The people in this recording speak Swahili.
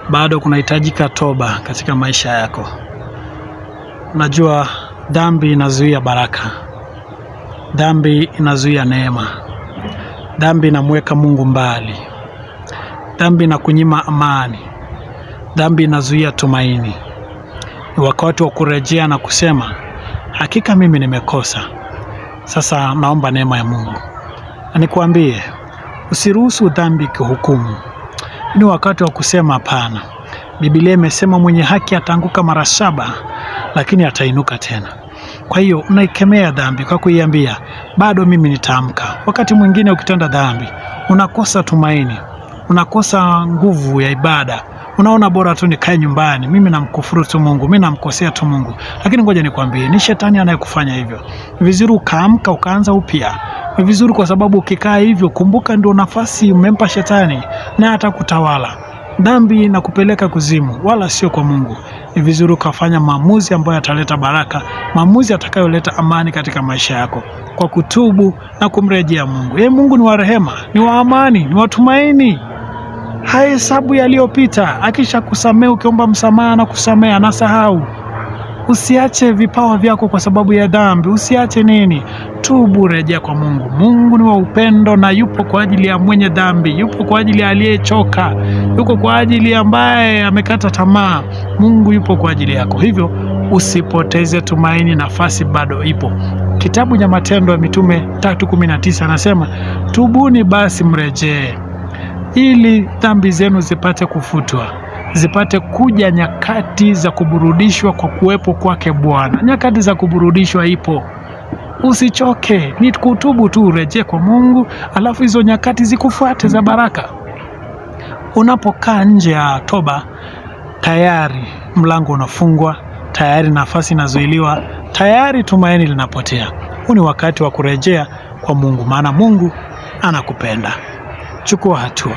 bado kunahitajika toba katika maisha yako. Unajua dhambi inazuia baraka. Dhambi inazuia neema. Dhambi inamweka Mungu mbali. Dhambi inakunyima amani. Dhambi inazuia tumaini. Ni wakati wa kurejea na kusema, hakika mimi nimekosa. Sasa naomba neema ya Mungu. Na nikuambie, usiruhusu dhambi kuhukumu. Ni wakati wa kusema hapana. Biblia imesema mwenye haki ataanguka mara 7 lakini atainuka tena. Kwa hiyo unaikemea dhambi kwa kuiambia, bado mimi nitaamka. Wakati mwingine ukitenda dhambi, unakosa tumaini, unakosa nguvu ya ibada. Unaona bora tu nikae nyumbani, mimi namkufuru tu Mungu, mimi namkosea tu Mungu. Lakini ngoja nikwambie, ni shetani anayekufanya hivyo. Ni vizuri ukaamka ukaanza upya. Ni vizuri kwa sababu ukikaa hivyo, kumbuka ndio nafasi umempa shetani na atakutawala. Dhambi inakupeleka kuzimu wala sio kwa Mungu. Ni vizuri ukafanya maamuzi ambayo yataleta baraka, maamuzi yatakayoleta amani katika maisha yako kwa kutubu na kumrejea Mungu. Yeye Mungu ni wa rehema, ni wa amani, ni wa tumaini. Hahesabu yaliyopita. Akisha kusamea, ukiomba msamaha na kusamea na sahau. Usiache vipawa vyako kwa sababu ya dhambi. Usiache nini? Tubu, rejea kwa Mungu. Mungu ni wa upendo na yupo kwa ajili ya mwenye dhambi, yupo kwa ajili ya aliyechoka, yuko kwa ajili ambaye amekata tamaa. Mungu yupo kwa ajili yako. Hivyo usipoteze tumaini, nafasi bado ipo. Kitabu cha Matendo ya Mitume 3:19 anasema, tubuni basi mrejee, ili dhambi zenu zipate kufutwa, zipate kuja nyakati za kuburudishwa kwa kuwepo kwake Bwana. Nyakati za kuburudishwa ipo. Usichoke, ni kutubu tu, urejee kwa Mungu, alafu hizo nyakati zikufuate za baraka. Unapokaa nje ya toba, tayari mlango unafungwa, tayari nafasi inazuiliwa, tayari tumaini linapotea. Huu ni wakati wa kurejea kwa Mungu, maana Mungu anakupenda. Chukua hatua.